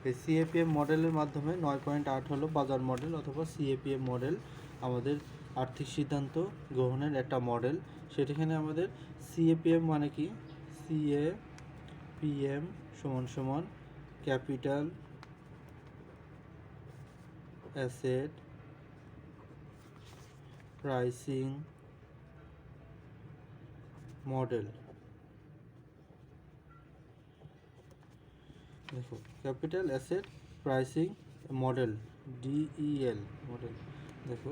এই সিএপিএম মডেলের মাধ্যমে 9.8 হলো বাজার মডেল অথবা সিএপিএম মডেল, আমাদের আর্থিক সিদ্ধান্ত গ্রহণের একটা মডেল। সেটাখানে আমাদের সিএপিএম মানে কি, সিএপিএম সমান সমান ক্যাপিটাল অ্যাসেট প্রাইসিং মডেল। দেখো capital asset pricing model, DEL model. দেখো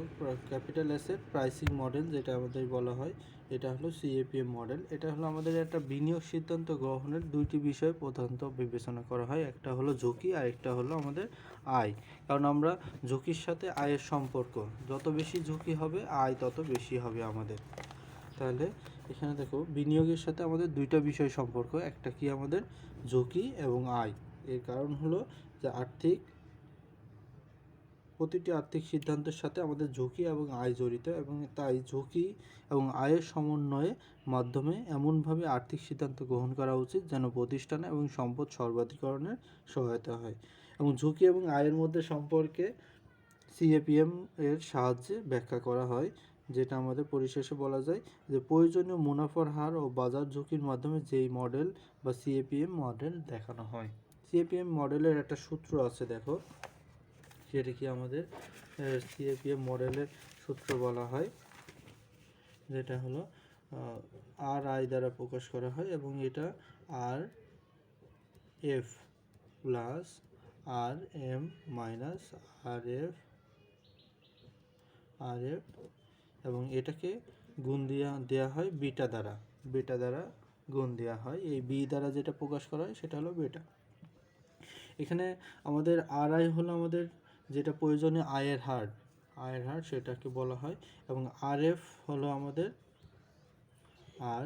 ক্যাপিটাল অ্যাসেট প্রাইসিং মডেল যেটা আমাদের বলা হয়, এটা হলো সিএপিএম মডেল। এটা হলো আমাদের একটা বিনিয়োগ সিদ্ধান্ত গ্রহণের দুইটি বিষয় প্রধানত বিবেচনা করা হয়, একটা হলো ঝুঁকি আর একটা হলো আমাদের আয়। কারণ আমরা ঝুঁকির সাথে আয়ের সম্পর্ক, যত বেশি ঝুঁকি হবে আয় তত বেশি হবে আমাদের। তাহলে এখানে দেখো বিনিয়োগের সাথে আমাদের দুইটা বিষয় সম্পর্ক, একটা কি আমাদের ঝুঁকি এবং আয়। এর কারণ হলো যে প্রতিটি আর্থিক সিদ্ধান্তের সাথে আমাদের ঝুঁকি এবং আয় জড়িত, এবং তাই ঝুঁকি এবং আয়ের সমন্বয়ে মাধ্যমে এমনভাবে আর্থিক সিদ্ধান্ত গ্রহণ করা উচিত যেন প্রতিষ্ঠান এবং সম্পদ সর্বাধিকরণের সহায়তা হয়। এবং ঝুঁকি এবং আয়ের মধ্যে সম্পর্কে সিএপিএম এর সাহায্যে ব্যাখ্যা করা হয়, যেটা আমাদের পরিশেষে বলা যায় যে প্রয়োজনীয় মুনাফার হার ও বাজার ঝুঁকির মাধ্যমে যেই মডেল বা সিএপিএম মডেল দেখানো হয়। সিএপিএম মডেলের একটা সূত্র আছে, দেখো সেটা কি আমাদের সিএপিএম মডেলের সূত্র বলা হয়, যেটা হলো আর আই দ্বারা প্রকাশ করা হয়, এবং এটা R F plus R M minus R F, এবং এটাকে গুণ দেওয়া হয় বিটা দ্বারা গুণ দেওয়া হয়। এই বি দ্বারা যেটা প্রকাশ করা হয় সেটা হলো বিটা। এখানে আমাদের আর আই হলো আমাদের যেটা প্রয়োজনীয় আয়ের হার সেটাকে বলা হয়, এবং আর এফ হলো আমাদের আর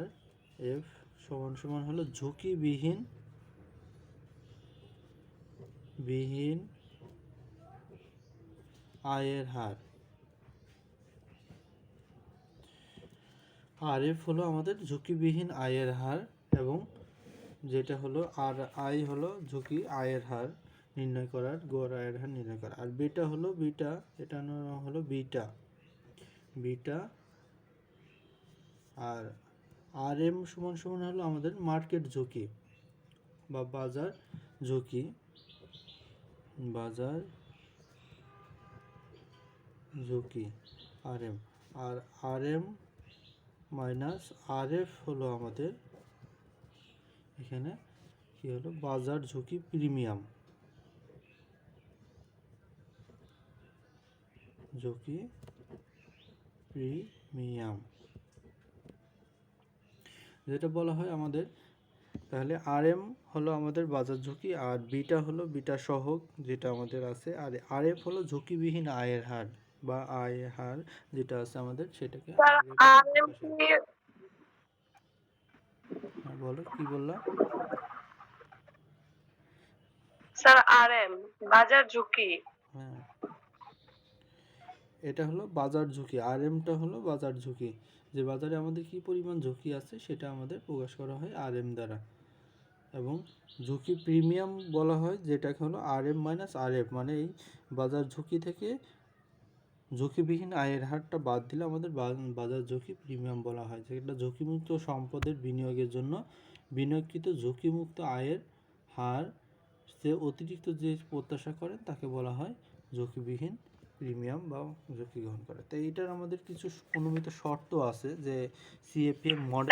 এফ সমান সমান হলো ঝুঁকিবিহীন আয়ের হার। আর এফ হলো আমাদের ঝুঁকিবিহীন আয়ের হার, এবং যেটা হলো আর আই হলো ঝুঁকি আয়ের হার নির্ণয় করার, গড় আয়ের হার নির্ণয় করা। আর বিটা হলো এটা হলো বিটা আর আর এম সমান সমান হলো আমাদের মার্কেট ঝুঁকি বা বাজার ঝুঁকি, আর এম। আর আর এম মাইনাস আর এফ হলো আমাদের এখানে কি হলো বাজার ঝুঁকি প্রিমিয়াম, যেটা বলা হয় আমাদের। তাহলে আর এম হলো আমাদের বাজার ঝুঁকি, আর বিটা হলো বিটা সহগ যেটা আমাদের আছে, আর আর এফ হলো ঝুঁকিবিহীন আয়ের হার বা আয়ের হার যেটা আছে আমাদের, সেটাকে বলো কি বললা স্যার? আর এম বাজার ঝুঁকি। হ্যাঁ, এটা হলো বাজার ঝুঁকি, আর এমটা হলো বাজার ঝুঁকি, যে বাজারে আমাদের কি পরিমাণ ঝুঁকি আছে সেটা আমাদের প্রকাশ করা হয় আর এম দ্বারা। এবং ঝুঁকি প্রিমিয়াম বলা হয় যেটাকে হলো আর এম মাইনাস আর এফ, মানে এই বাজার ঝুঁকি থেকে ঝুঁকিবিহীন আয়ের হারটা বাদ দিলে আমাদের বাজার ঝুঁকি প্রিমিয়াম বলা হয়, যেটা ঝুঁকিমুক্ত সম্পদের বিনিয়োগের জন্য বিনিয়োগকৃত ঝুঁকিমুক্ত আয়ের হার সে অতিরিক্ত যে প্রত্যাশা করেন তাকে বলা হয় ঝুঁকিবিহীন প্রিমিয়াম বা ঝুঁকি গ্রহণ করে। তো এইটার আমাদের কিছু অনুমিত শর্ত আছে, যে সিএপিএম মডেল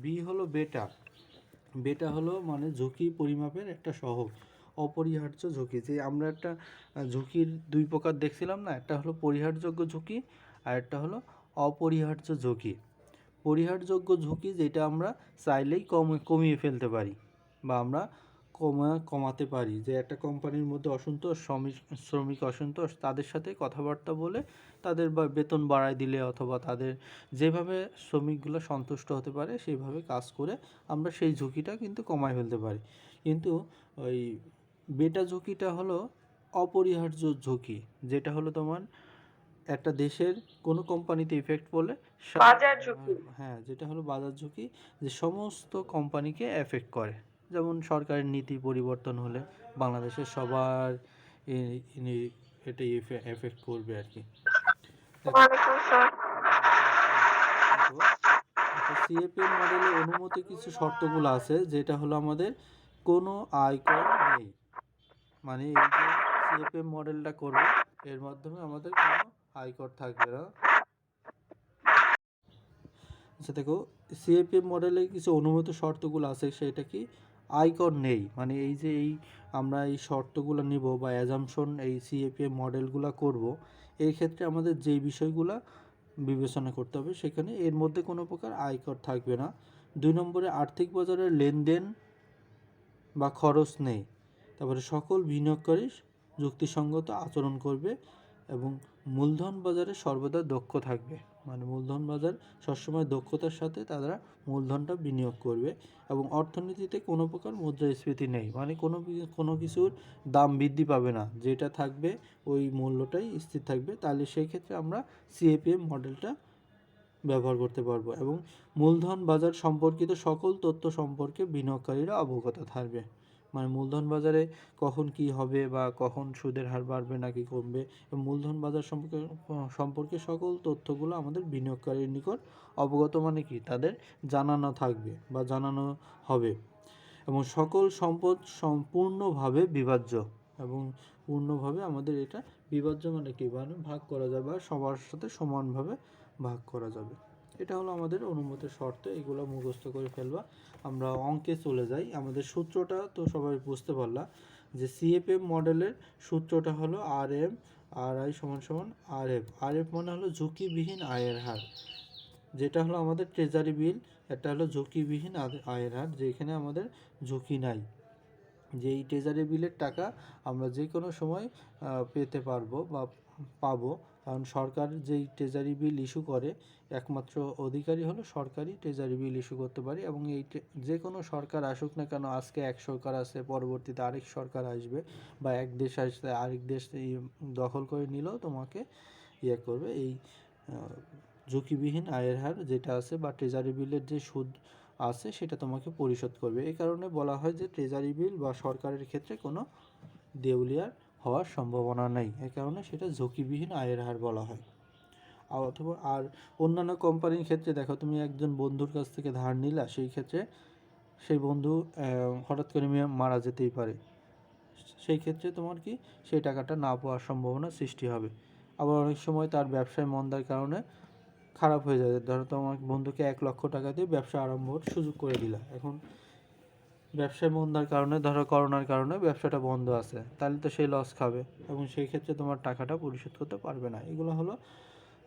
বি হলো বেটা হলো মানে ঝুঁকি পরিমাপের একটা সহগ, অপরিহার্য ঝুঁকি। যে আমরা একটা ঝুঁকির দুই প্রকার দেখছিলাম না, একটা হলো পরিহারযোগ্য ঝুঁকি আর একটা হলো অপরিহার্য ঝুঁকি। পরিহারযোগ্য ঝুঁকি যেটা আমরা চাইলেই কমিয়ে ফেলতে পারি বা আমরা কমাতে পারি, যে একটা কোম্পানির মধ্যে অসন্তোষ, শ্রমিক অসন্তোষ, তাদের সাথে কথাবার্তা বলে তাদের বেতন বাড়ায় দিলে অথবা তাদের যেভাবে শ্রমিকগুলো সন্তুষ্ট হতে পারে সেইভাবে কাজ করে আমরা সেই ঝুঁকিটা কিন্তু কমায় ফেলতে পারি। কিন্তু ওই বেটা ঝুঁকিটা হলো অপরিহার্য ঝুঁকি, যেটা হলো তোমার একটা দেশের কোনো কোম্পানিতে ইফেক্ট পড়লে বাজার ঝুঁকি। হ্যাঁ, যেটা হলো বাজার ঝুঁকি, যে সমস্ত কোম্পানিকে এফেক্ট করে। যেমন সরকারের নীতি পরিবর্তন হলে বাংলাদেশের সবার এটা এফেক্ট করবে আর কি। ওয়ালাইকুম আসসালাম। সিএপিএম মডেলে অনুমতি কিছু শর্তগুলো আছে, যেটা হলো আমাদের কোনো আয়কর নেই। মানে এই যে সিএপিএম মডেলটা করবে এর মাধ্যমে আমাদের কোনো আয়কর থাকবে না। আচ্ছা দেখো, সিএপিএম মডেলে কিছু অনুমতি শর্তগুলো আছে, সেটা কি আয়কর নেই। মানে এই যে আমরা এই শর্তগুলো নিব বা অ্যাজাম্পশন এই সিএপিএম মডেলগুলো করব, এই ক্ষেত্রে আমাদের যেই বিষয়গুলো বিবেচনা করতে হবে সেখানে এর মধ্যে কোনো প্রকার আয়কর থাকবে না। 2 নম্বরে আর্থিক বাজারের লেনদেন বা খরচ নেই। তারপরে সকল বিনিয়োগকারী যুক্তিসঙ্গত আচরণ করবে এবং মূলধন বাজারে সর্বদা দক্ষ থাকবে। মানে মূলধন বাজার সবসময় দক্ষতার সাথে তারা মূলধনটা বিনিয়োগ করবে এবং অর্থনীতিতে কোনো প্রকার মুদ্রাস্ফীতি নেই। মানে কোনো কিছুর দাম বৃদ্ধি পাবে না, যেটা থাকবে ওই মূল্যটাই স্থির থাকবে। তাহলে সেই ক্ষেত্রে আমরা সিএপিএম মডেলটা ব্যবহার করতে পারবো এবং মূলধন বাজার সম্পর্কিত সকল তথ্য সম্পর্কে বিনিয়োগকারীরা অবগত থাকবে। মানে মূলধন বাজারে কখন কি হবে বা কখন সুদের হার বাড়বে নাকি কমবে, এবং মূলধন বাজার সম্পর্কে সকল তথ্যগুলো আমাদের বিনিয়োগকারীর নিকট অবগত, মানে কি তাদের জানানো থাকবে বা জানানো হবে। এবং সকল সম্পদ সম্পূর্ণভাবে বিভাজ্য, এবং পূর্ণভাবে আমাদের এটা বিভাজ্য মানে কি, মানে ভাগ করা যাবে বা সবার সাথে সমানভাবে ভাগ করা যাবে। এটা হলো আমাদের অনুমতির শর্ত। এগুলো মুখস্থ করে ফেলবা। আমরা অঙ্কে চলে যাই। আমাদের সূত্রটা তো সবাই বুঝতে পারলা যে সিএপিএম মডেলের সূত্রটা হলো RI সমান সমান RF মানে হলো ঝুঁকিবিহীন আয়ের হার, যেটা হলো আমাদের ট্রেজারি বিল। এটা হলো ঝুঁকিবিহীন আয়ের হার, যেখানে আমাদের ঝুঁকি নাই। যে এই ট্রেজারি বিলের টাকা আমরা যে কোনো সময় পেতে পারবো বা পাবো, কারণ সরকার যেই ট্রেজারি বিল ইস্যু করে একমাত্র অধিকারী হলো সরকারই ট্রেজারি বিল ইস্যু করতে পারে। এবং এই যে কোনো সরকার আসুক না কেন, আজকে এক সরকার আছে, পরবর্তীতে আরেক সরকার আসবে, বা এক দেশ আসলে আরেক দেশ দখল করে নিলেও তোমাকে করবে এই ঝুঁকিবিহীন আয়ের হার যেটা আছে বা ট্রেজারি বিলের যে সুদ আছে সেটা তোমাকে পরিশোধ করবে। এই কারণে বলা হয় যে ট্রেজারি বিল বা সরকারের ক্ষেত্রে কোনো দেউলিয়ার হওয়ার সম্ভাবনা নেই। এই কারণে সেটা ঝুঁকিবিহীন আয়ের হার বলা হয়। অথবা আর অন্যান্য কোম্পানির ক্ষেত্রে দেখো, তুমি একজন বন্ধুর কাছ থেকে ধার নিলা, সেই ক্ষেত্রে সেই বন্ধু হঠাৎ করে মারা যেতেই পারে। সেই ক্ষেত্রে তোমার কি সেই টাকাটা না পাওয়ার সম্ভাবনা সৃষ্টি হবে। আবার অনেক সময় তার ব্যবসায় মন্দার কারণে খারাপ হয়ে যায়। ধরো তোমার বন্ধুকে 1 লক্ষ টাকা দিয়ে ব্যবসা আরম্ভর সুযোগ করে দিলা, এখন ব্যবসায় মন্দার কারণে, ধরো করোনার কারণে ব্যবসাটা বন্ধ আছে, তাহলে তো সেই লস খাবে এবং সেই ক্ষেত্রে তোমার টাকাটা পরিশোধ করতে পারবে না। এগুলো হলো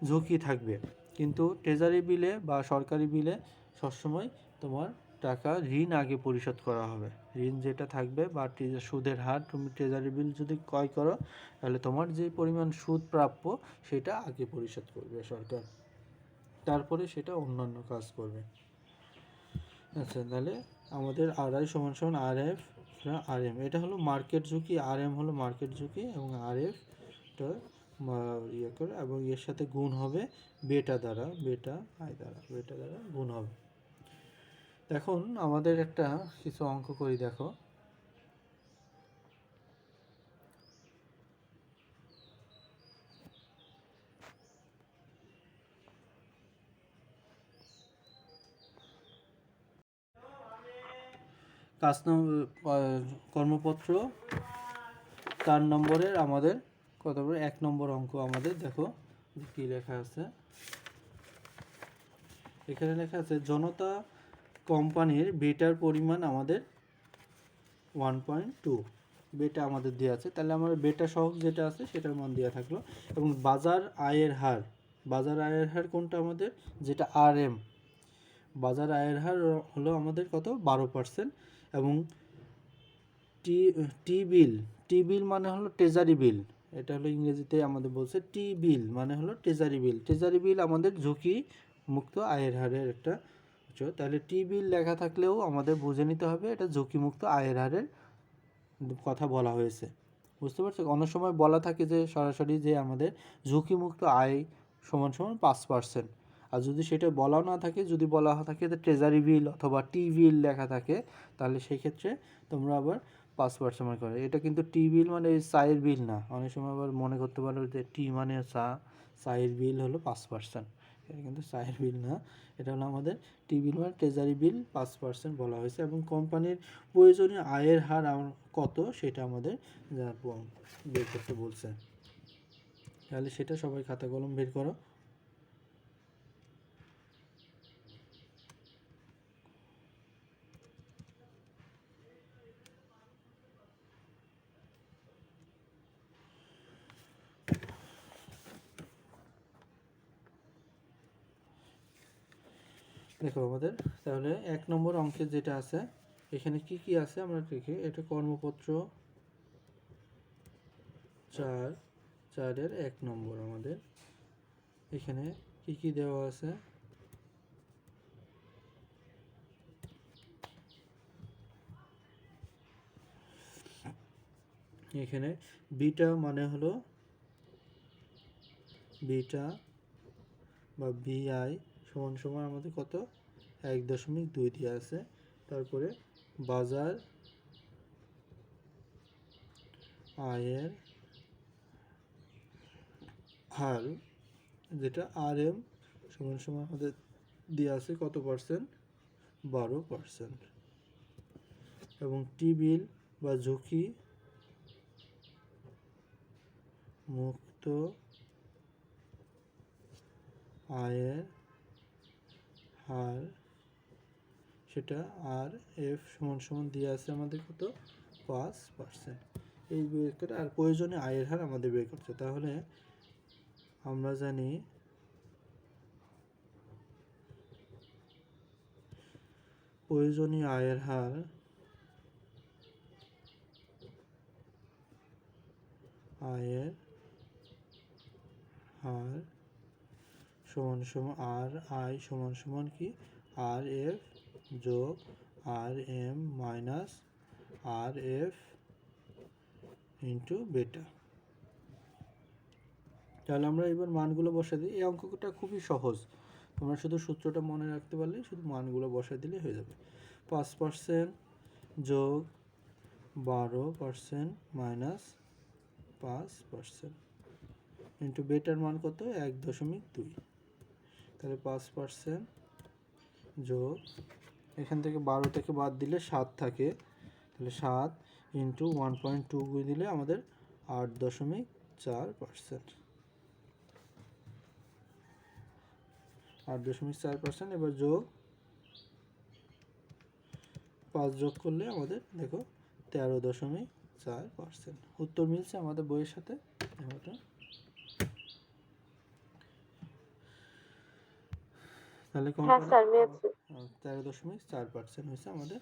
ঝুঁকি থাকবে। কিন্তু ট্রেজারি বিলে বা সরকারি বিলে সবসময় তোমার টাকা ঋণ আগে পরিশোধ করা হবে। ঋণ যেটা থাকবে বা সুদের হার, তুমি ট্রেজারি বিল যদি ক্রয় করো তাহলে তোমার যে পরিমাণ সুদ প্রাপ্য সেটা আগে পরিশোধ করবে সরকার, তারপরে সেটা অন্যান্য কাজ করবে। আচ্ছা, তাহলে আমাদের RI সমান সমান RF RM, এটা হলো মার্কেট ঝুঁকি, RM হলো মার্কেট ঝুঁকি এবং RFটা করে, এবং এর সাথে গুণ হবে বেটা দ্বারা গুণ হবে। এখন আমাদের একটা কিছু অঙ্ক করি, দেখো। কর্মপত্র 4 নম্বরের আমাদের কত বড় 1 নম্বর অঙ্ক। আমাদের দেখো কি লেখা আছে, এখানে লেখা আছে জনতা কোম্পানির বেটার পরিমাণ আমাদের 1.2 বেটা আমাদের দেওয়া আছে। তাহলে আমার বেটা সহগ যেটা আছে সেটার মান দেওয়া থাকলো। এবং বাজার আয়ের হার কোনটা আমাদের, যেটা RM, বাজার আয়ের হার হলো আমাদের কত 12%। এবং টি বিল মানে হলো ট্রেজারি বিল, এটা হলো ইংরেজিতে আমাদের বলছে টি বিল মানে হলো ট্রেজারি বিল আমাদের ঝুঁকি মুক্ত আয়ের হারের একটা। তাহলে টি বিল লেখা থাকলেও আমাদের বুঝে নিতে হবে এটা ঝুঁকিমুক্ত আয়ের হারের কথা বলা হয়েছে। বুঝতে পারছো? অনেক সময় বলা থাকে যে সরাসরি যে আমাদের ঝুঁকিমুক্ত আয় সমান সমান 5%। আর যদি সেটা বলা না থাকে, যদি বলা থাকে ট্রেজারি বিল অথবা টি বিল লেখা থাকে, তাহলে সেই ক্ষেত্রে তোমরা আবার 5% মনে করে। এটা কিন্তু টি বিল মানে এই চায়ের বিল না, অনেক সময় আবার মনে করতে পারো যে টি মানে চা, চায়ের বিল হলো 5%, এটা কিন্তু চায়ের বিল না, এটা হলো আমাদের টি বিল মানে ট্রেজারি বিল 5% বলা হয়েছে। এবং কোম্পানির প্রয়োজনীয় আয়ের হার কত সেটা আমাদের বের করতে বলছে। তাহলে সেটা সবাই খাতা কলম বের করো। দেখো আমাদের তাহলে 1 নম্বর অঙ্কে যেটা আছে, এখানে কি কি আছে আমরা দেখি। এটা কর্মপত্র 4-4-এর 1 নম্বর। আমাদের এখানে কি কি দেওয়া আছে, এখানে বিটা মানে হলো বিটা বা বিআই সমান সমান আমাদের কত 1.2 দিয়ে আছে। তারপরে বাজার আয়ের হার যেটা RM সমান সমান আমাদের দিয়ে আছে কত পার্সেন্ট, 12%। এবং টি বিল বা ঝুঁকি মুক্ত আয়ের হার সেটা RF সমান সমান দিয়ে আছে আমাদের কত 5%। এই বের করে আর প্রয়োজনীয় আয়ের হার আমাদের বের করতে। তাহলে আমরা জানি প্রয়োজনীয় আয়ের হার সমান সমান RI সমান সমান কি RF যোগ RM minus RF into beta. তাহলে আমরা এবার মানগুলো বসা দিই। এই অঙ্কটা খুবই সহজ, তোমরা শুধু সূত্রটা মনে রাখতে পারলে শুধু মানগুলো বসা দিলে হয়ে যাবে। 5% যোগ 12% মাইনাস 5% ইন্টু বেটার মান কত 1.2। তাহলে 5% যোগ এখান থেকে 12 থেকে বাদ দিলে 7 থাকে, তাহলে 7 ইন্টু 1.2 করে দিলে আমাদের 8.4%। 8.4%। এবার যোগ 5 যোগ করলে আমাদের দেখো 13.4%। উত্তর মিলছে আমাদের বইয়ের সাথে। তাহলে হ্যাঁ স্যার মিলছে। 13.4% হয়েছে আমাদের।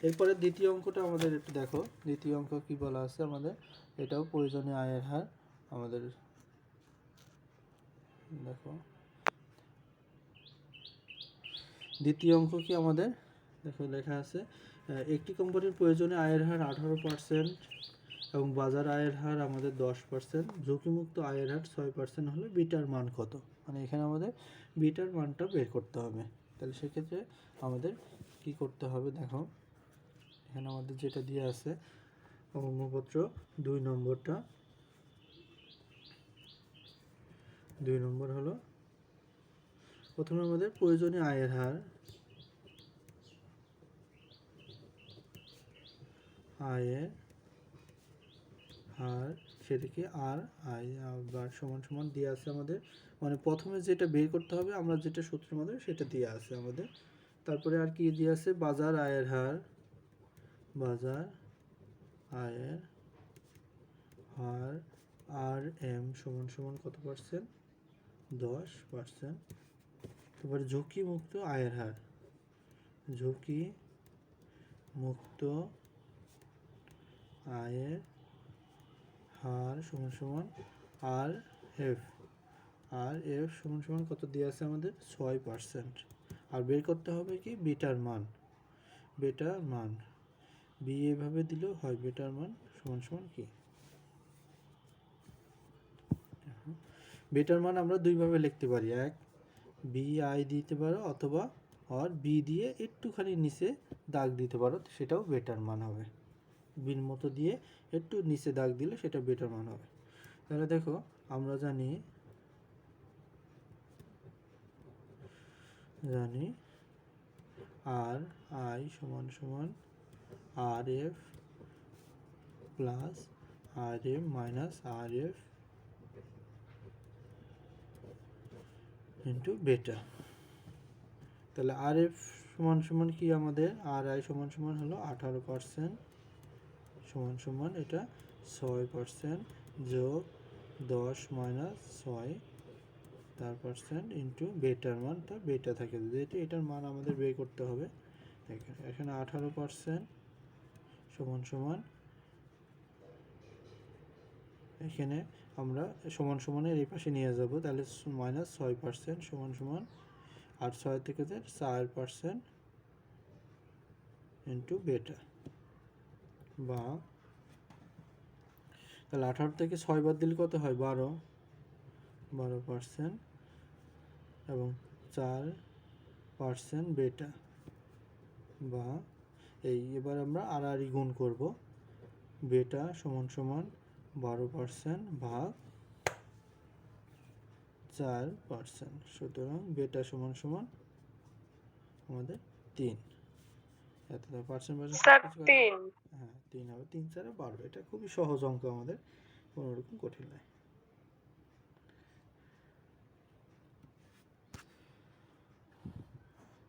এরপরে দ্বিতীয় অঙ্কটা আমাদের একটু দেখো। দ্বিতীয় অঙ্ক কি বলা আছে আমাদের, এটাও প্রয়োজনীয় আয়ের হার আমাদের দেখো। দ্বিতীয় অঙ্ক কি আমাদের দেখো লেখা আছে, একটি কোম্পানির প্রয়োজনীয় আয়ের হার 18% এবং বাজার আয়ের হার আমাদের 10%, ঝুঁকিমুক্ত আয়ের হার 6% হলে বিটার মান কত। মানে এখানে আমাদের বিটার মানটা বের করতে হবে। তাহলে সেক্ষেত্রে আমাদের কি করতে হবে দেখো, এখানে আমাদের যেটা দিয়ে আছে কর্মপত্র 2 নম্বরটা, 2 নম্বর হলো প্রথমে আমাদের প্রয়োজনীয় আয়ের হার সেটাকে RI আবার সমান সমান দিয়ে আছে আমাদের। মানে প্রথমে যেটা বের করতে হবে আমরা যেটা সূত্রের মধ্যে সেটা দিয়ে আছে আমাদের। তারপরে আর কি দিয়ে আছে বাজার আয়ের হার, বাজার আয়ের হার RM সমান সমান কত পার্সেন্ট 10%। তারপরে ঝুঁকি মুক্ত আয়ের হার, ঝুঁকি মুক্ত আয়ের হার সমান সমান RF সমান সমান কত দিয়ে আছে আমাদের 6%। আর বের করতে হবে কি বিটার মান, বেটার মান বি এভাবে দিলেও হয়। বেটার মান সমান সমান কি বেটার মান আমরা দুইভাবে লিখতে পারি, এক বি আই দিতে পারো অথবা আর বি দিয়ে একটুখানি নিচে দাগ দিতে পারো, সেটাও বেটার মান হবে। বির মতো দিয়ে একটু নিচে দাগ দিলে সেটা বেটার মান হবে। তাহলে দেখো আমরা জানি আর আই সমান সমান R F plus R M minus R F into beta. তাহলে আর এফ সমান সমান কি আমাদের, আর আই সমান সমান হলো 18% সমান সমান এটা 6% যোগ 10 মাইনাস 6 তার পার্সেন্ট ইন্টু বেটার মান, তা বেটা থাকে যেহেতু এটার মান আমাদের বের করতে হবে। এখানে 18% সমান সমান, এখানে আমরা সমান সমানের এই পাশে নিয়ে যাব, তাহলে মাইনাস 6% সমান সমান 8 6 থেকে 4% ইন্টু বেটা, বা তাহলে 18 থেকে 6 বাদ দিলে কত হয়, 12% এবং 4% বেটা, বা এই এবার আমরা আর গুণ করব, বেটা সমান সমান 12% ভাগ 4%, সুতরাং বেটা সমান সমান আমাদের 3। এত পার্সেন্ট স্যার 3। হ্যাঁ 3 হবে, 3 4 12। এটা খুবই সহজ অঙ্ক, আমাদের কোনোরকম কঠিন নয়।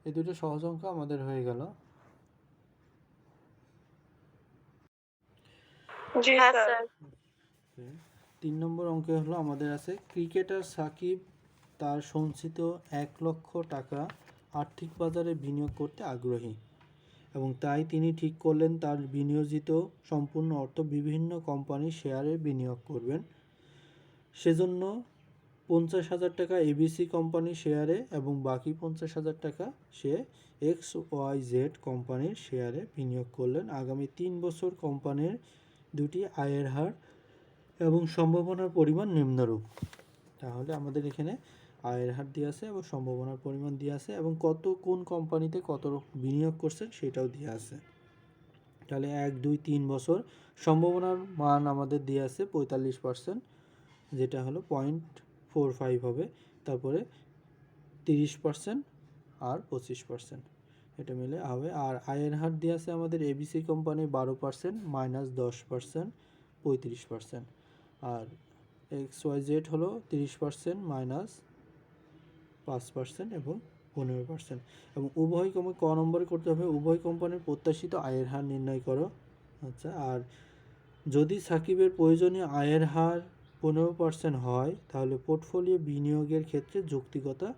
এই দুটো সহজ অঙ্ক আমাদের হয়ে গেল। জি স্যার। 3 নম্বর অঙ্কে হলো আমাদের আছে, ক্রিকেটার সাকিব তার সঞ্চিত 1 লক্ষ টাকা আর্থিক বাজারে বিনিয়োগ করতে আগ্রহী এবং তাই তিনি ঠিক করলেন তার বিনিয়োজিত সম্পূর্ণ অর্থ বিভিন্ন কোম্পানির শেয়ারে বিনিয়োগ করবেন। সেজন্য 50,000 টাকা এবিসি কোম্পানির শেয়ারে এবং বাকি 50,000 টাকা সে XYZ কোম্পানির শেয়ারে বিনিয়োগ করলেন। আগামী 3 বছর কোম্পানির দুটি আয়ের হার এবং সম্ভাবনার পরিমাণ নিম্নরূপ। তাহলে আমাদের এখানে আয়ের হার দিয়ে আছে এবং সম্ভাবনার পরিমাণ দিয়ে আছে এবং কোন কোম্পানিতে কত বিনিয়োগ করছেন সেটাও দিয়ে আছে। তাহলে 1 2 3 বছর সম্ভাবনার মান আমাদের দিয়ে আছে 45%, যেটা হলো 0.45 হবে। তারপরে 30% আর 25%, এটা মিলে হবে। আর আয়ের হার দিয়ে আছে আমাদের এবিসি কোম্পানি 12% মাইনাস 10% 35%, আর XYZ হলো 30% মাইনাস 5% এবং 15%। এবং উভয় ক নম্বরে করতে হবে, উভয় কোম্পানির প্রত্যাশিত আয়ের হার নির্ণয় করো। আচ্ছা, আর যদি সাকিবের প্রয়োজনীয় আয়ের হার 15% হয় তাহলে পোর্টফোলিও বিনিয়োগের ক্ষেত্রে যৌক্তিকতা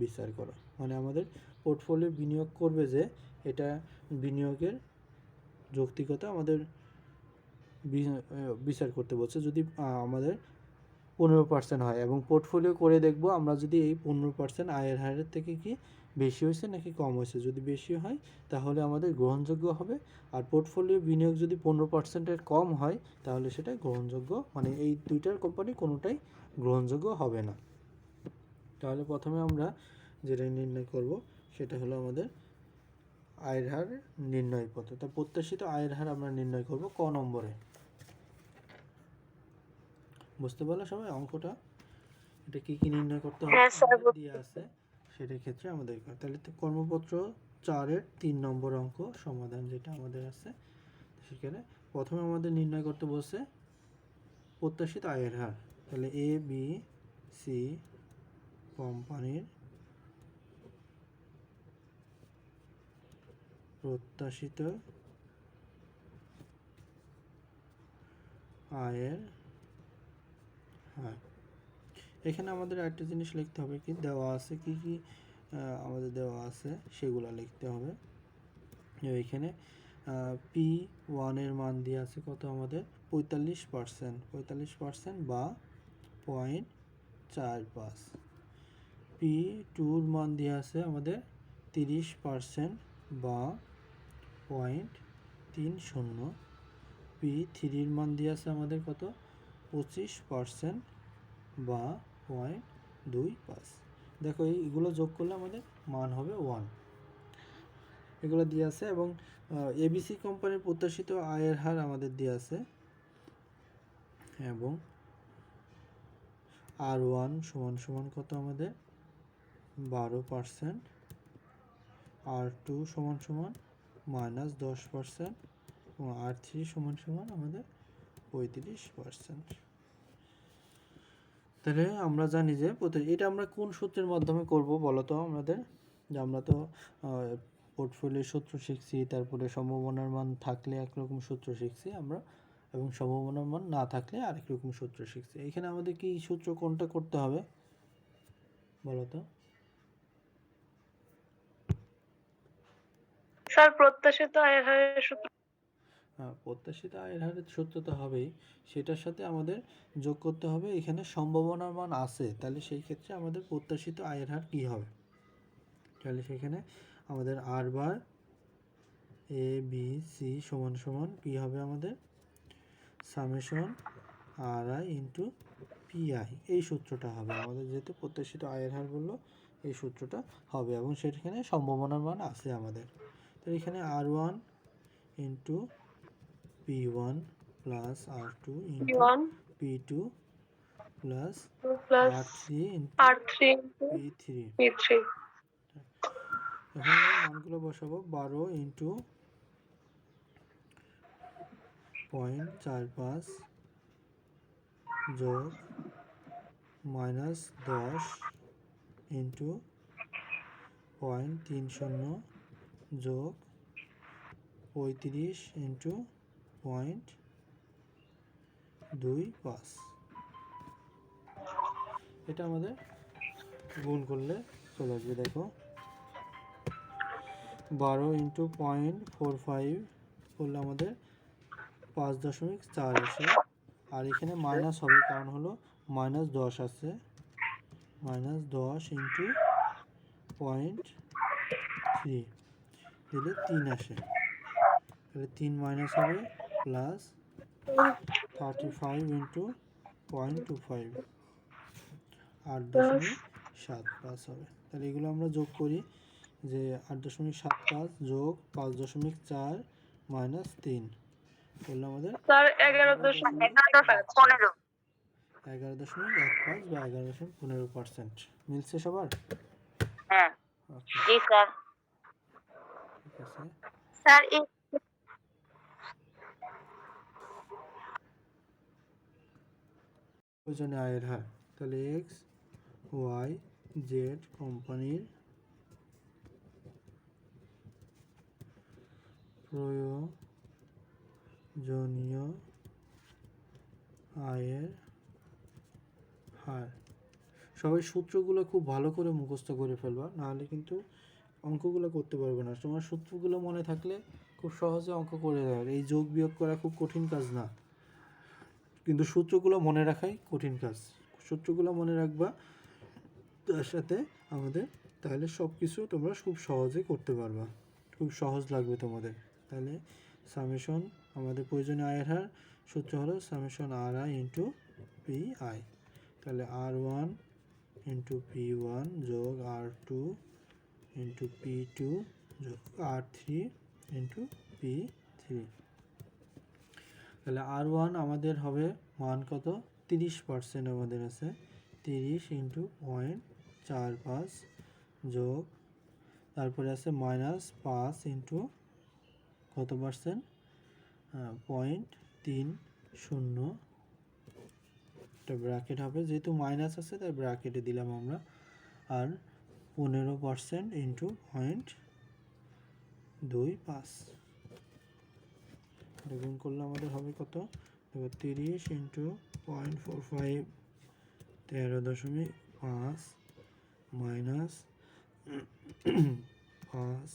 বিচার করো। মানে আমাদের পোর্টফোলিও বিনিয়োগ করবে যে এটা বিনিয়োগের যৌক্তিকতা আমাদের বিচার করতে বলছে। যদি আমাদের 15% হয় এবং পোর্টফোলিও করে দেখব আমরা যদি এই 15% আয়ের হারের থেকে কি বেশি হয়েছে নাকি কম হয়েছে, যদি বেশি হয় তাহলে আমাদের গ্রহণযোগ্য হবে, আর পোর্টফোলিও বিনিয়োগ যদি 15%-এর কম হয় তাহলে সেটা গ্রহণযোগ্য, মানে এই দুইটার কোম্পানি কোনোটাই গ্রহণযোগ্য হবে না। তাহলে প্রথমে আমরা যেটা নির্ণয় করব সেটা হলো আমাদের আয়ের হার নির্ণয় পদ্ধতি। তো প্রত্যাশিত আয়ের হার আমরা নির্ণয় করব ক নম্বরে। বুঝতে পারলে সবাই অঙ্কটা? এটা কি কি নির্ণয় করতে হবে দিয়ে আছে সেটার ক্ষেত্রে আমাদের। তাহলে কর্মপত্র 4-এর 3 নম্বর অঙ্ক সমাধান যেটা আমাদের আছে, সেখানে প্রথমে আমাদের নির্ণয় করতে বলছে প্রত্যাশিত আয়ের হার। তাহলে এ বি সি কোম্পানির প্রত্যাশিত আয়ের হার। এখানে আমাদের একটা জিনিস লিখতে হবে, কি দেওয়া আছে, কি কি আমাদের দেওয়া আছে সেগুলো লিখতে হবে। এখানে P1 এর মান দিয়ে আছে কত আমাদের 45% বা 0.45। P2 এর মান দিয়ে আছে আমাদের 30% বা 0.30। P3 এর মান দিয়ে আছে আমাদের কত 25% বা 0.25। দেখো এইগুলো যোগ করলে আমাদের মান হবে 1। এগুলো দিয়ে আছে এবং এবিসি কোম্পানির প্রত্যাশিত আয়ের হার আমাদের দিয়ে আছে এবং R1 সমান সমান কত আমাদের 12%, R2 সমান সমান -10% এবং R3 সমান সমান আমাদের 35%। তাহলে আমরা জানি যে এটা আমরা কোন সূত্রের মাধ্যমে করব বলো তো আমাদের, যে আমরা তো পোর্টফোলিওর সূত্র শিখছি, তারপরে সম্ভাবনার মান থাকলে একরকম সূত্র শিখছি আমরা, এবং সম্ভাবনার মান না থাকলে আরেক রকম সূত্র শিখছি। এখানে আমাদের কি সূত্র কোনটা করতে হবে বলো তো? স্যার প্রত্যাশিত আয়ের হারের সূত্র। প্রত্যাশিত আয়ের হারের সূত্র তো হবেই, সেটার সাথে আমাদের যোগ করতে হবে এখানে সম্ভাবনার মান আছে, তাহলে সেই ক্ষেত্রে আমাদের প্রত্যাশিত আয়ের হার কী হবে। তাহলে সেখানে আমাদের আর বার এ বি সি সমান সমান কী হবে আমাদের summation R I into P I, এই সূত্রটা হবে আমাদের, যেহেতু প্রত্যাশিত আয়ের হার বললো এই সূত্রটা হবে এবং সেখানে সম্ভাবনার মান আছে আমাদের। তো এখানে R1 into P1 plus R2 into P1 P2 plus plus R3 into R3 P3। P3। এখন আমরা মানগুলো বসাবো। 12 ইন্টু 0.45 যোগ -10 ইন্টু 0.30 যোগ 35 ইন্টু 0.25। এটা আমাদের গুণ করলে চলে আসবে। দেখো 12 ইন্টু 0.45 করলে আমাদের 5.4 আসে, আর এখানে মাইনাস হবে কারণ হলো -10 আছে, -10 ইন্টু 0.3 দিলে 3 আসে, তাহলে 3 মাইনাস হবে প্লাস 35 ইন্টু 0.25 8.75 হবে। তাহলে এগুলো আমরা যোগ করি, যে 8.75 যোগ 5.4 মাইনাস 3 করলে আমাদের স্যার 11.15। 11.15 বা 11.15%। মিলছে সবার? হ্যাঁ ওকে, জি স্যার। ঠিক আছে। স্যার প্রয়োজনীয় আয়ের হার, তাহলে এক্স ওয়াই জেড কোম্পানির প্রয়োজনীয় আয়ের হার। সবাই সূত্রগুলো খুব ভালো করে মুখস্থ করে ফেলবা, নাহলে কিন্তু অঙ্কগুলো করতে পারবে না। তোমার সূত্রগুলো মনে থাকলে খুব সহজে অঙ্ক করে দেবে। এই যোগ বিয়োগ করা খুব কঠিন কাজ না, কিন্তু সূত্রগুলো মনে রাখাই কঠিন কাজ। সূত্রগুলো মনে রাখবা, তার সাথে আমাদের, তাহলে সব কিছু তোমরা খুব সহজে করতে পারবা, খুব সহজ লাগবে তোমাদের। তাহলে সামেশন আমাদের প্রয়োজনীয় আয়ের হার সূত্র হলো summation R I into P I. তাহলে R1 ইন্টু P1 যোগ R2 ইন্টু P2 যোগ R3 ইন্টু P3। তাহলে R1 আমাদের হবে মান কত, 30% আমাদের আছে, 30 ইন্টু 0.45 যোগ, তারপরে আছে -5 ইন্টু কত পার্সেন্ট, 0.30, একটা ব্র্যাকেট হবে, যেহেতু মাইনাস আছে তাই ব্র্যাকেটে দিলাম আমরা, আর 15% ইন্টু 0.25। গুণ করলে আমাদের হবে কত, দেখো 30 ইন্টু 0.45 13.5 মাইনাস 5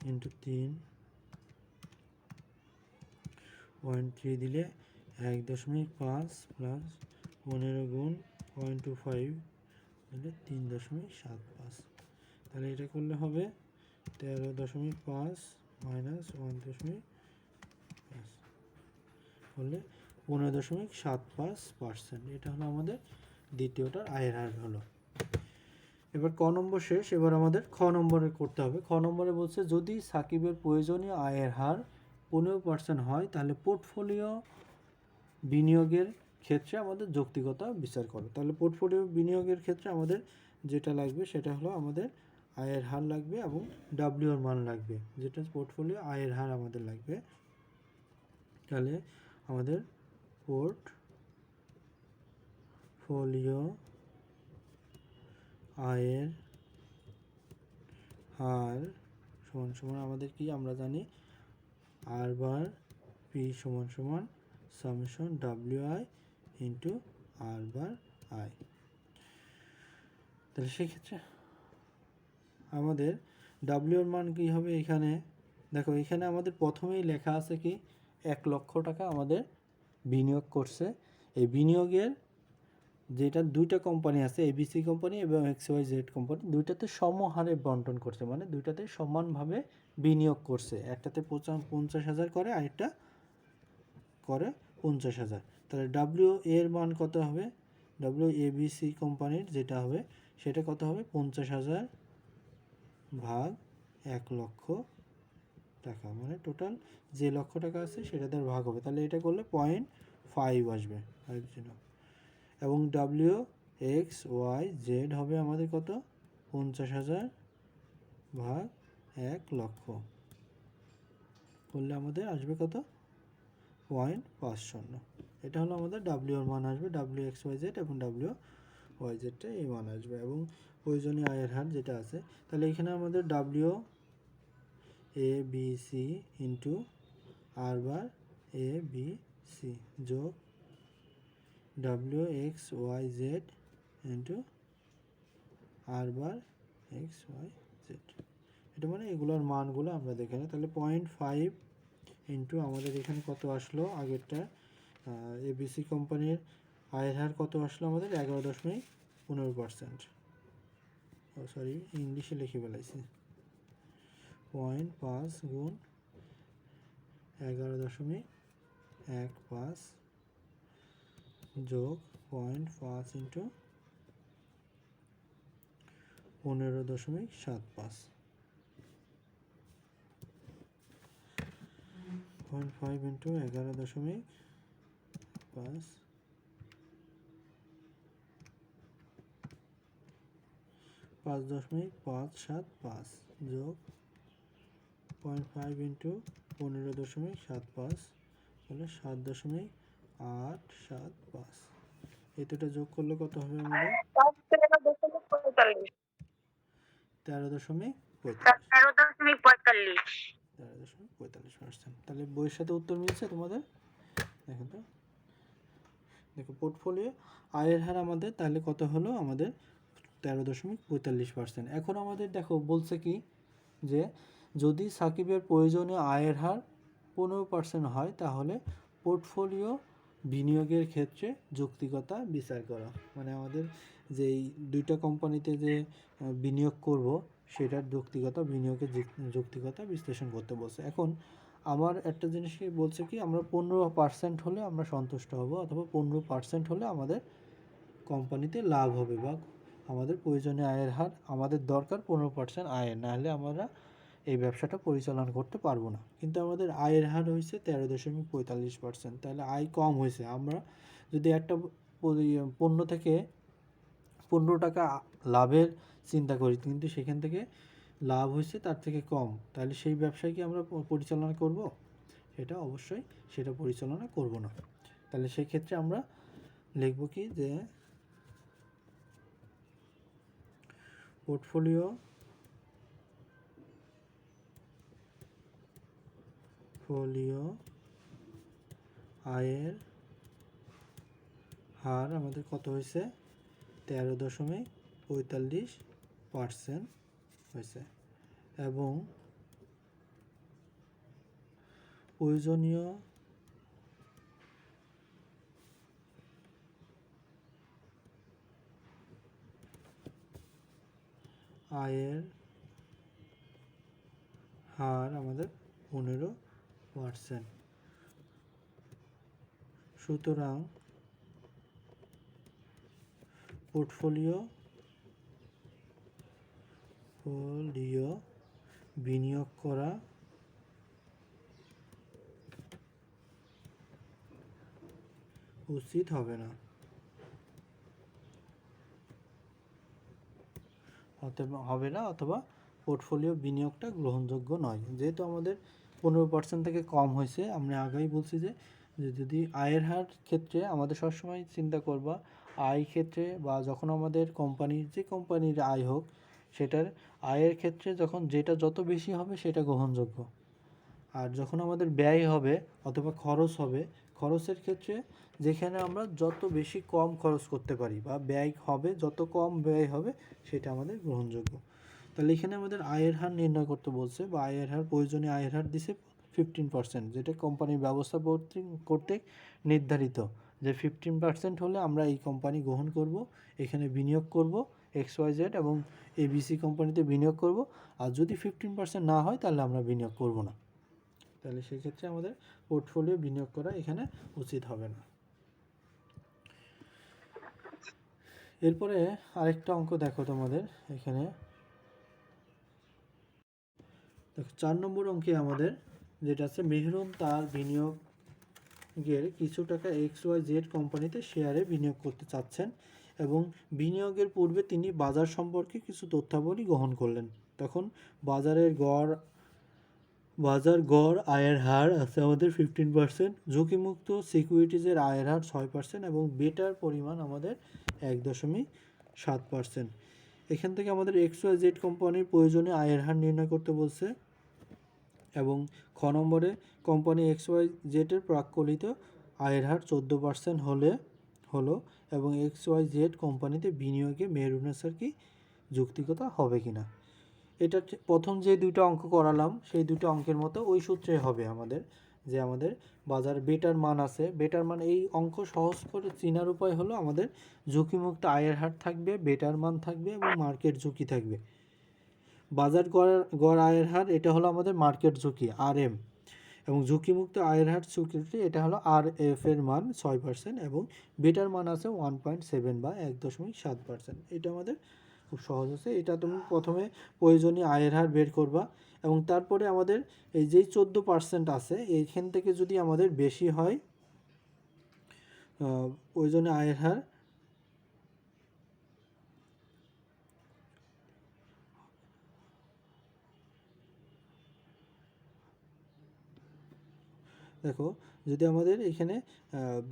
ইন্টু 3.3 দিলে 1.5 প্লাস 15 গুণ 0.25 দিলে 3.75। তাহলে এটা করলে হবে 13.5 মাইনাস 1.5 করলে 15.75%। এটা হলো আমাদের দ্বিতীয়টার আয়ের হার হলো। এবার ক নম্বর শেষ, এবার আমাদের খ নম্বরে করতে হবে। খ নম্বরে বলছে যদি সাকিবের প্রয়োজনীয় আয়ের হার 15% হয় তাহলে পোর্টফোলিও বিনিয়োগের ক্ষেত্রে আমাদের যৌক্তিকতা বিচার করো। তাহলে পোর্টফোলিও বিনিয়োগের ক্ষেত্রে আমাদের যেটা লাগবে সেটা হলো আমাদের আয়ের হার লাগবে এবং ডাব্লিউর মান লাগবে, যেটা পোর্টফোলিও আয়ের হার আমাদের লাগবে। তাহলে আমাদের পোর্টফোলিও আয়ের হার সমান সমান আমাদের কি আমরা জানি আর বার পি সমান সমান summation W I into R bar I. তাহলে সেক্ষেত্রে আমাদের ডাব্লিউর মান কী হবে? এখানে দেখো, এখানে আমাদের প্রথমেই লেখা আছে কি 1 লক্ষ টাকা আমাদের বিনিয়োগ করছে। এই বিনিয়োগের যেটা দুইটা কোম্পানি আছে, এবিসি কোম্পানি এবং XYZ কোম্পানি, দুইটাতে সমহারে বন্টন করছে, মানে দুইটাতে সমানভাবে বিনিয়োগ করছে। একটাতে 50,000 করে, আরেকটা করে 50,000। তাহলে ডাব্লিউ এর মান কত হবে? ডাব্লিউ এবিসি কোম্পানির যেটা হবে সেটা কত হবে? 50,000 ভাগ 1 লক্ষ টাকা, মানে টোটাল যে লক্ষ টাকা আছে সেটা তার ভাগ হবে। তাহলে এটা করলে 0.5 আসবে, 50। এবং ডাব্লিউ এক্স ওয়াই জেড হবে আমাদের কত? 50,000 ভাগ 1 লক্ষ করলে আমাদের আসবে কত? 0.50। এটা হলো আমাদের ডাব্লিউর মান আসবে, ডাব্লিউ এক্স ওয়াই জেড এবং ডাব্লিউ ওয়াই জেডটা এই মান আসবে। এবং প্রয়োজনীয় আয়ের হার যেটা আছে, তাহলে এখানে আমাদের W A B C into R bar A B C যোগ W X Y Z into R bar X Y Z, এটা মানে এগুলোর মানগুলো আমরা দেখে নিই। তাহলে 0.5 ইন্টু আমাদের এখানে কত আসলো আগেরটা, এবিসি কোম্পানির আয়ের হার কত আসলো আমাদের? 11.15%। ও সরি, ইংলিশে লিখে ফেলাইছি। 0.5 গুণ 11.15 যোগ 0.5 ইন্টু 15.75। 0.5 ইন্টু 11.5 5.575 যোগ 0.5 ইন্টু 15.75 তাহলে 7.875। এই দুটো যোগ করলে কত হবে আমাদের? 13.45। 13.45%। তাহলে বইয়ের সাথে উত্তর মিলছে তোমাদের? দেখো তো, দেখো পোর্টফোলিও আয়ের হার আমাদের তাহলে কত হলো? আমাদের 13.45%। এখন আমাদের দেখো বলছে কি যে যদি সাকিবের প্রয়োজনীয় আয়ের হার 15% হয় তাহলে পোর্টফোলিও বিনিয়োগের ক্ষেত্রে যৌক্তিকতা বিচার করা, মানে আমাদের যেই দুইটা কোম্পানিতে যে বিনিয়োগ করব সেটার যৌক্তিকতা, বিনিয়োগের যৌক্তিকতা বিশ্লেষণ করতে বলছে। এখন আমার একটা জিনিসই বলছে কি আমরা 15% হলে আমরা সন্তুষ্ট হব, অথবা 15% হলে আমাদের কোম্পানিতে লাভ হবে, বা আমাদের প্রয়োজনীয় আয়ের হার আমাদের দরকার 15% আয়ের, না হলে আমরা এই ব্যবসাটা পরিচালনা করতে পারবো না। কিন্তু আমাদের আয়ের হার হয়েছে 13.45%, তাহলে আয় কম হয়েছে। আমরা যদি একটা পণ্য থেকে 15 টাকা লাভের চিন্তা করি, কিন্তু সেখান থেকে লাভ হয়েছে তার থেকে কম, তাহলে সেই ব্যবসায় কি আমরা পরিচালনা করব? সেটা অবশ্যই সেটা পরিচালনা করব না। তাহলে সেই ক্ষেত্রে আমরা লিখব কি যে পোর্টফোলিও আয়ের হার আমাদের কত হয়েছে? 13.45% হয়েছে। এবং প্রয়োজনীয় আয়ের হার আমাদের 15%। সুতরাং পোর্টফোলিও বিনিয়োগ করা উচিত হবে না, অথবা পোর্টফোলিও বিনিয়োগটা গ্রহণযোগ্য নয়। যেহেতু আমাদের 15% থেকে কম হয়েছে, আমরা আগেই বলছি যে যদি আয়ের হার ক্ষেত্রে আমাদের সবসময় চিন্তা করবা আয় ক্ষেত্রে বা যখন আমাদের যে কোম্পানির আয় হোক সেটার আয়ের ক্ষেত্রে যখন যেটা যত বেশি হবে সেটা গ্রহণযোগ্য। আর যখন আমাদের ব্যয় হবে অথবা খরচ হবে, খরচের ক্ষেত্রে যেখানে আমরা যত বেশি কম খরচ করতে পারি বা ব্যয় হবে যত কম ব্যয় হবে সেটা আমাদের গ্রহণযোগ্য। তাহলে এখানে আমাদের আয়ের হার নির্ণয় করতে বলছে বা আয়ের হার, প্রয়োজনীয় আয়ের হার দিছে 15%, যেটা কোম্পানির ব্যবস্থা কর্তৃক নির্ধারিত, যে 15% হলে আমরা এই কোম্পানি গ্রহণ করব, এখানে বিনিয়োগ করব, XYZ এবং ABC কোম্পানিতে বিনিয়োগ করব। আর যদি 15% না হয় তাহলে আমরা বিনিয়োগ করব না। তাহলে সেক্ষেত্রে আমাদের পোর্টফোলিও বিনিয়োগ করা এখানে উচিত হবে না। এরপরে আরেকটা অঙ্ক দেখো তোমাদের এখানে, দেখো 4 নম্বর অঙ্কে আমাদের যেটা আছে, মেহরুন তার বিনিয়োগের কিছু টাকা XYZ কোম্পানিতে শেয়ারে বিনিয়োগ করতে চাচ্ছেন এবং বিনিয়োগের পূর্বে তিনি বাজার সম্পর্কে কিছু তথ্যাবলী গ্রহণ করলেন। তখন বাজার গড় আয়ের হার আছে আমাদের 15%, ঝুঁকিমুক্ত সিকিউরিটিজের আয়ের হার 6% এবং বেটার পরিমাণ আমাদের 1.7%। এখান থেকে আমাদের XYZ কোম্পানির প্রয়োজনীয় আয়ের হার নির্ণয় করতে বলছে এবং খ নম্বরে কোম্পানি XYZ এর প্রাক্কলিত আয়ের হার 14% হলো এবং XYZ কোম্পানিতে বিনিয়োগে মেহরুনেসার কি যুক্তিকতা হবে কিনা। এটা প্রথম যে দুটো অঙ্ক করালাম সেই দুটো অঙ্কের মতো ওই সূত্রে হবে আমাদের, যে আমাদের বাজার বেটার মান আছে, বেটার মান এই অঙ্ক সহজ করে চেনার উপায় হলো আমাদের ঝুঁকিমুক্ত আয়ের হার থাকবে, বেটার মান থাকবে এবং মার্কেট ঝুঁকি থাকবে। বাজার গড় আয়ের হার এটা হলো আমাদের মার্কেট ঝুঁকি RM, এবং ঝুঁকিমুক্ত আয়ের হার সিকিউরিটি এটা হলো RF এর মান 6% এবং বেটার মান আছে 1.7 বা 1.7%। এটা আমাদের খুব সহজ আছে। এটা তুমি প্রথমে প্রয়োজনীয় আয়ের হার বের করবা এবং তারপরে আমাদের এই যেই 14% আছে এইখান থেকে যদি আমাদের বেশি হয় প্রয়োজনীয় আয়ের হার দেখো, যদি আমাদের এখানে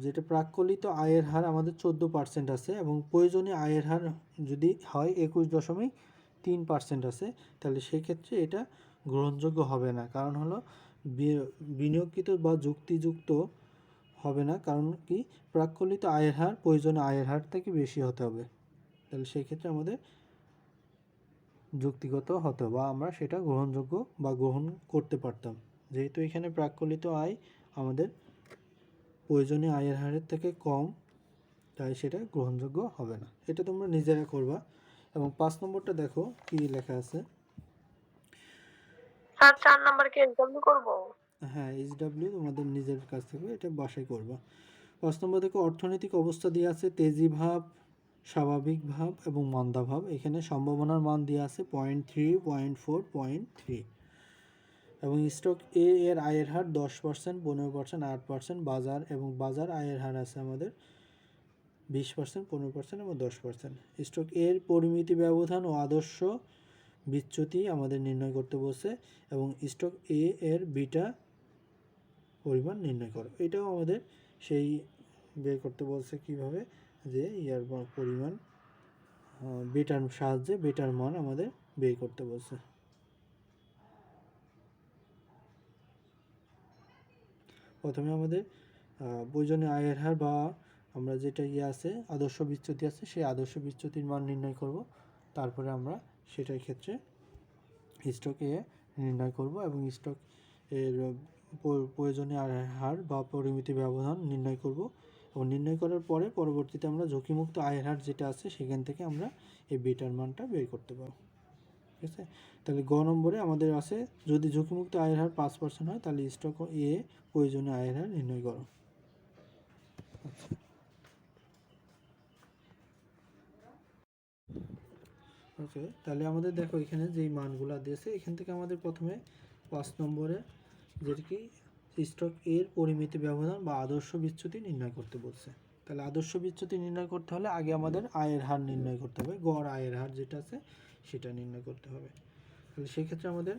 যেটা প্রাক্কলিত আয়ের হার আমাদের 14% আছে এবং প্রয়োজনীয় আয়ের হার যদি হয় 21.3% আছে, তাহলে সেক্ষেত্রে এটা গ্রহণযোগ্য হবে না। কারণ হলো বিনিয়োগকৃত বা যুক্তিযুক্ত হবে না, কারণ কি প্রাক্কলিত আয়ের হার প্রয়োজনীয় আয়ের হার থেকে বেশি হতে হবে। তাহলে সেই ক্ষেত্রে আমাদের যুক্তিগত হতো বা আমরা সেটা গ্রহণযোগ্য বা গ্রহণ করতে পারতাম। যেহেতু এখানে প্রাক্কলিত আয় আমাদের প্রয়োজনীয় আয়ের হারের থেকে কম, তাই সেটা গ্রহণযোগ্য হবে না। এটা তোমরা নিজেরা করবা। এবং 5 নম্বরটা দেখো কি লেখা আছে। স্যার 4 নাম্বার কি এক্সাম্পল করব? হ্যাঁ, HW তোমাদের নিজের কাছ থেকে এটা বাছাই করবা। 5 নম্বর দেখো, অর্থনৈতিক অবস্থা দিয়ে আছে তেজি ভাব, স্বাভাবিক ভাব এবং মন্দা ভাব। এখানে সম্ভাবনার মান দিয়ে আছে 0.3, 0.4, 0.3 এবং স্টক এ এর আয়ের হার 10%, 15%, 8%। বাজার আয়ের হার আছে আমাদের 20%, 15% এবং 10%। স্টক এর পরিমিতি ব্যবধান ও আদর্শ বিচ্যুতি আমাদের নির্ণয় করতে বলছে এবং স্টক এ এর বিটা পরিমাণ নির্ণয় করো। এটাও আমাদের সেই বের করতে বলছে কিভাবে, যে ইয়ার পরিমাণ বেটার সাহায্যে বেটার মান আমাদের বের করতে বলছে। প্রথমে আমাদের প্রয়োজনীয় আয়ের হার বা আমরা যেটা আছে আদর্শ বিচ্যুতি আছে সেই আদর্শ বিচ্যুতির মান নির্ণয় করব। তারপরে আমরা সেটার ক্ষেত্রে স্টক এ নির্ণয় করব এবং স্টক এর প্রয়োজনীয় আয়ের হার বা পরিমিতি ব্যবধান নির্ণয় করব এবং নির্ণয় করার পরে পরবর্তীতে আমরা ঝুঁকিমুক্ত আয়ের হার যেটা আছে সেখান থেকে আমরা এই বেটার মানটা বের করতে পারব। ঠিক আছে, তাহলে গ নম্বরে আমাদের আছে যদি ঝুঁকিমুক্ত আয়ের হার 5% হয় তাহলে স্টক এ প্রয়োজনীয় আয়ের হার নির্ণয় করো। আচ্ছা, ওকে, তাহলে আমাদের দেখো এখানে যেই মানগুলো দিয়েছে এখান থেকে আমাদের প্রথমে 5 নম্বরে যেটা কি স্টক এর পরিমিতি ব্যবধান বা আদর্শ বিচ্যুতি নির্ণয় করতে বলছে। তাহলে আদর্শ বিচ্যুতি নির্ণয় করতে হলে আগে আমাদের আয়ের হার নির্ণয় করতে হবে, গড় আয়ের হার যেটা আছে সেটা নির্ণয় করতে হবে। তাহলে সেই ক্ষেত্রে আমাদের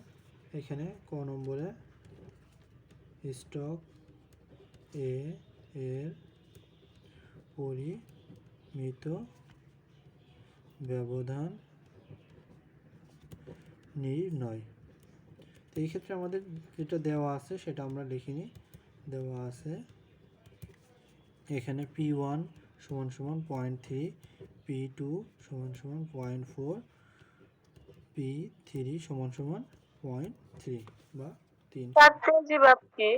এখানে ক নম্বরে স্টক এ এর পরিমিত ব্যবধান নির্ণয়। তো এই ক্ষেত্রে আমাদের যেটা দেওয়া আছে সেটা আমরা লিখিনি। দেওয়া আছে এখানে P1 সমান সমান 0.3, P2 সমান সমান 0.4, P3 সমান সমান 0.3 বা 3। স্যার তেজি ভাব কি?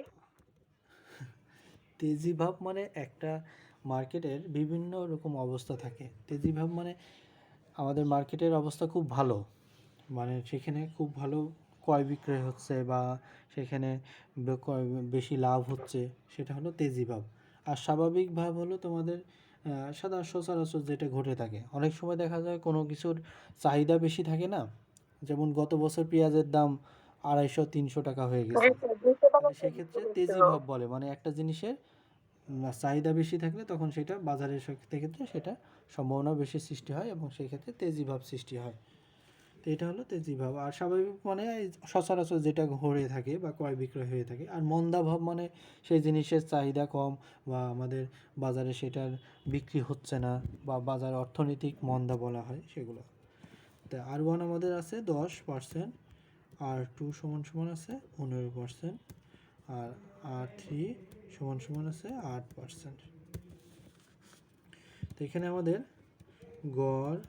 তেজি ভাব মানে একটা মার্কেটের বিভিন্ন রকম অবস্থা থাকে। তেজি ভাব মানে আমাদের মার্কেটের অবস্থা খুব ভালো, মানে সেখানে খুব ভালো ক্রয় বিক্রয় হচ্ছে বা সেখানে বেশি লাভ হচ্ছে, সেটা হলো তেজি ভাব। আর স্বাভাবিক ভাব হলো তোমাদের সচরাচর যেটা ঘটে থাকে। অনেক সময় দেখা যায় কোনো কিছুর চাহিদা বেশি থাকে না, যেমন গত বছর পেঁয়াজের দাম 250-300 টাকা হয়ে জি গেছে। স্যার, 200 টাকা তাহলে কেজি সেক্ষেত্রে তেজি পড়েছিল। ভাব বলে, মানে একটা জিনিসের চাহিদা বেশি থাকলে তখন সেটা বাজারের ক্ষেত্রে সেটা সম্ভাবনা বেশি সৃষ্টি হয় এবং সেই ক্ষেত্রে তেজি ভাব সৃষ্টি হয়। তো এটা হলো তেজি ভাব। আর স্বাভাবিক মানে এই সচরাচর যেটা হয়ে থাকে বা ক্রয় বিক্রয় হয়ে থাকে। আর মন্দা ভাব মানে সেই জিনিসের চাহিদা কম বা আমাদের বাজারে সেটার বিক্রি হচ্ছে না বা বাজার অর্থনৈতিক মন্দা বলা হয় সেগুলো। তা R1 আমাদের আছে 10%, R2 সমান সমান আছে 15%, আর R3 সমান সমান আছে 8%। তো এখানে আমাদের গড়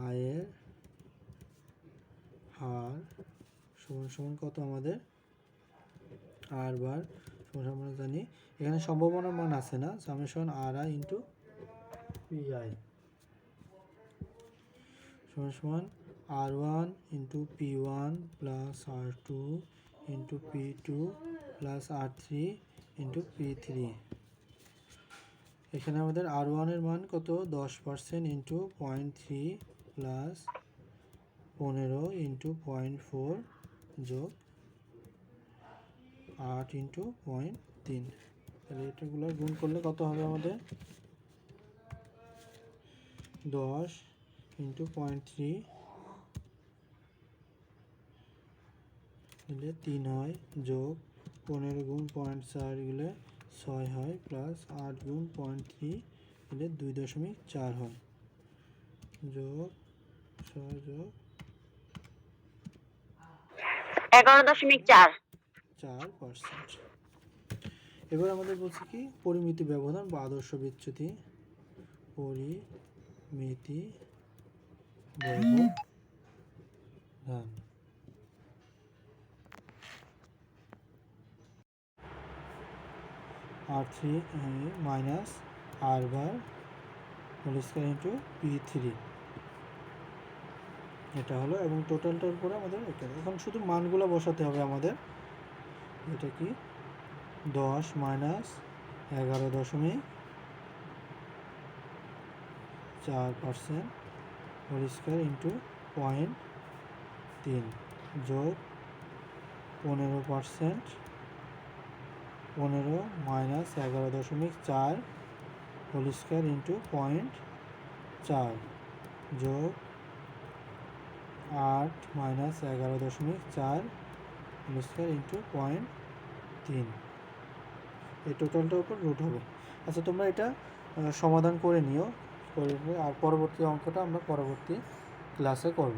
আয়ের হার সমান সমান কত আমাদের আর বার সমান আমরা জানি এখানে সম্ভাবনার মান আছে না, summation R I into P I সমান সমান R1 into P1 plus R2 into P2 plus R3 into P3। এখানে আমাদের R1 এর মান কত 10% ইন্টু 0.3 প্লাস 15 ইন্টু 0.4 যোগ 8 ইন্টু 0.3। তাহলে এটাগুলো গুণ করলে কত হবে আমাদের 10 ইন্টু 0.3 দিলে 3 হয়, যোগ 15 গুণ 0.4 গেলে 6 হয়, প্লাস 8 গুণ 0.3 দিলে 2.4 হয়, যোগ 6 যোগ 11.4। 4%। এবার আমাদের বলছি কি পরিমিতি ব্যবধান বা আদর্শ বিচ্যুতি। পরিমিতি ব্যবধান R3 minus R bar whole square into P3 এটা হলো, এবং টোটালটার উপরে আমাদের এটা। এখন শুধু মানগুলো বসাতে হবে আমাদের। এটা কি 10 মাইনাস 11.4% হোল স্কয়ার ইন্টু 0.3 যোগ 15%, 15 মাইনাস 11.4 হোল স্কয়ার ইন্টু 0.4 যোগ 8 মাইনাস 11.4 হোল স্কয়ার ইন্টু 0.3। এই টোটালটার উপর রুট হবে। আচ্ছা, তোমরা এটা সমাধান করে নিও, করে আর পরবর্তী অঙ্কটা আমরা পরবর্তী ক্লাসে করব।